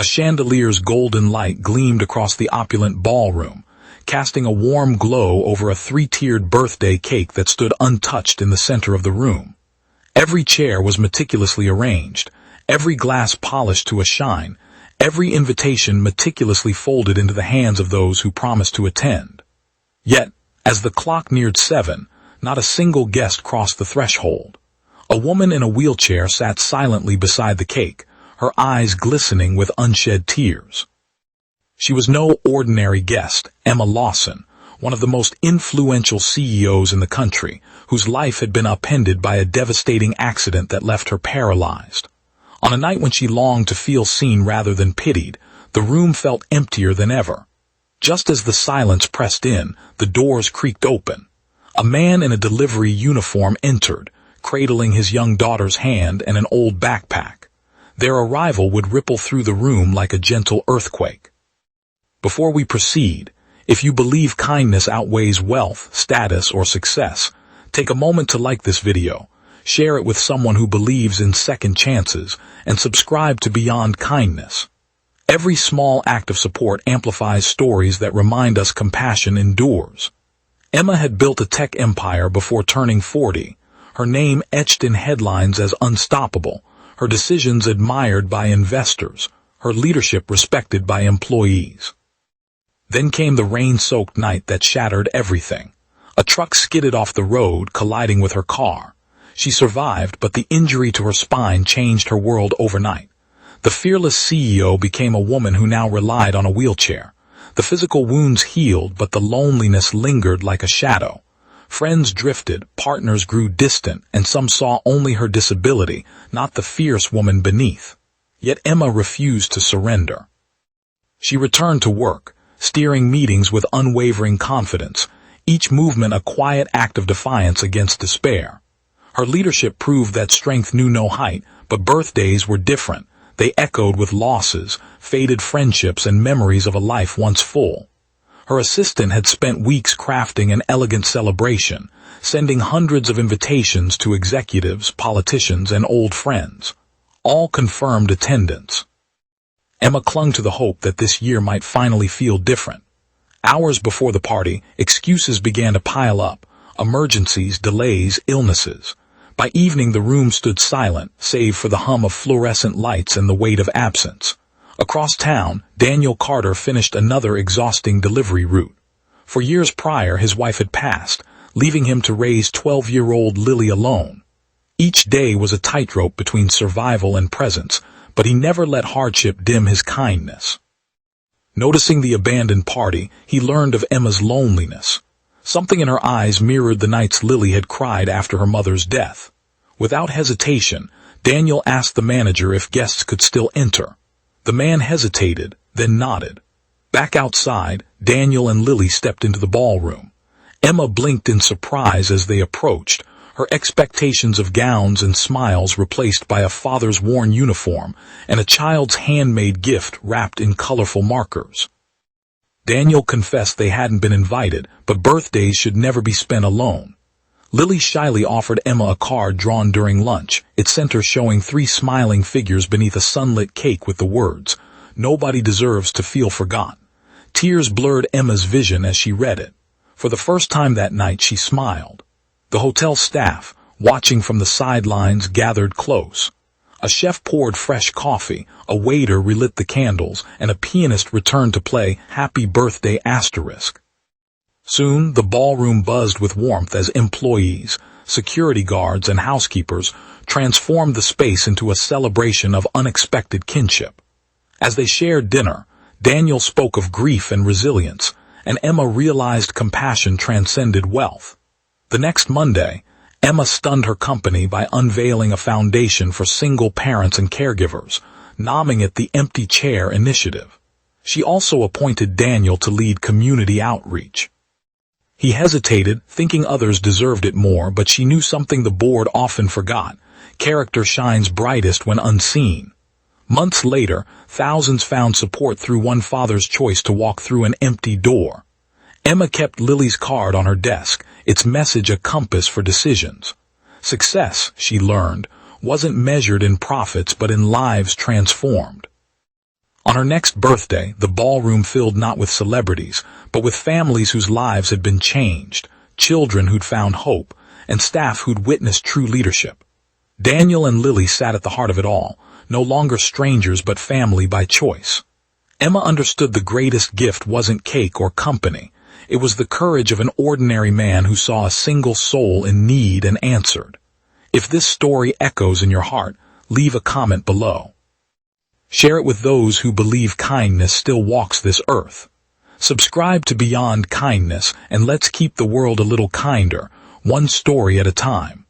chandelier's golden light gleamed across the opulent ballroom, casting a warm glow over a three-tiered birthday cake that stood untouched in the center of the room. Every chair was meticulously arranged, every glass polished to a shine, every invitation meticulously folded into the hands of those who promised to attend. Yet, as the clock neared 7, not a single guest crossed the threshold. A woman in a wheelchair sat silently beside the cake, her eyes glistening with unshed tears. She was no ordinary guest, Emma Lawson, one of the most influential CEOs in the country, whose life had been upended by a devastating accident that left her paralyzed. On a night when she longed to feel seen rather than pitied, the room felt emptier than ever. Just as the silence pressed in, the doors creaked open. A man in a delivery uniform entered, cradling his young daughter's hand and an old backpack. Their arrival would ripple through the room like a gentle earthquake. Before we proceed, if you believe kindness outweighs wealth, status, or success, take a moment to like this video, share it with someone who believes in second chances, and subscribe to Beyond Kindness. Every small act of support amplifies stories that remind us compassion endures. Emma had built a tech empire before turning 40, her name etched in headlines as unstoppable, her decisions admired by investors, her leadership respected by employees. Then came the rain-soaked night that shattered everything. A truck skidded off the road, colliding with her car. She survived, but the injury to her spine changed her world overnight. The fearless CEO became a woman who now relied on a wheelchair. The physical wounds healed, but the loneliness lingered like a shadow. Friends drifted, partners grew distant, and some saw only her disability, not the fierce woman beneath. Yet Emma refused to surrender. She returned to work, steering meetings with unwavering confidence, each movement a quiet act of defiance against despair. Her leadership proved that strength knew no height, but birthdays were different. They echoed with losses, faded friendships, and memories of a life once full. Her assistant had spent weeks crafting an elegant celebration, sending hundreds of invitations to executives, politicians, and old friends. All confirmed attendance. Emma clung to the hope that this year might finally feel different. Hours before the party, excuses began to pile up, emergencies, delays, illnesses. By evening the room stood silent, save for the hum of fluorescent lights and the weight of absence. Across town, Daniel Carter finished another exhausting delivery route. For years prior, his wife had passed, leaving him to raise 12-year-old Lily alone. Each day was a tightrope between survival and presence, but he never let hardship dim his kindness. Noticing the abandoned party, he learned of Emma's loneliness. Something in her eyes mirrored the nights Lily had cried after her mother's death. Without hesitation, Daniel asked the manager if guests could still enter. The man hesitated, then nodded. Back outside, Daniel and Lily stepped into the ballroom. Emma blinked in surprise as they approached, her expectations of gowns and smiles replaced by a father's worn uniform and a child's handmade gift wrapped in colorful markers. Daniel confessed they hadn't been invited, but birthdays should never be spent alone. Lily shyly offered Emma a card drawn during lunch, its center showing 3 smiling figures beneath a sunlit cake with the words, "Nobody deserves to feel forgotten." Tears blurred Emma's vision as she read it. For the first time that night she smiled. The hotel staff, watching from the sidelines, gathered close. A chef poured fresh coffee, a waiter relit the candles, and a pianist returned to play Happy Birthday Asterisk. Soon, the ballroom buzzed with warmth as employees, security guards, and housekeepers transformed the space into a celebration of unexpected kinship. As they shared dinner, Daniel spoke of grief and resilience, and Emma realized compassion transcended wealth. The next Monday, Emma stunned her company by unveiling a foundation for single parents and caregivers, naming it the Empty Chair Initiative. She also appointed Daniel to lead community outreach. He hesitated, thinking others deserved it more, but she knew something the board often forgot. Character shines brightest when unseen. Months later, thousands found support through one father's choice to walk through an empty door. Emma kept Lily's card on her desk, its message a compass for decisions. Success, she learned, wasn't measured in profits but in lives transformed. On her next birthday, the ballroom filled not with celebrities, but with families whose lives had been changed, children who'd found hope, and staff who'd witnessed true leadership. Daniel and Lily sat at the heart of it all, no longer strangers but family by choice. Emma understood the greatest gift wasn't cake or company. It was the courage of an ordinary man who saw a single soul in need and answered. If this story echoes in your heart, leave a comment below. Share it with those who believe kindness still walks this earth. Subscribe to Beyond Kindness, and let's keep the world a little kinder, one story at a time.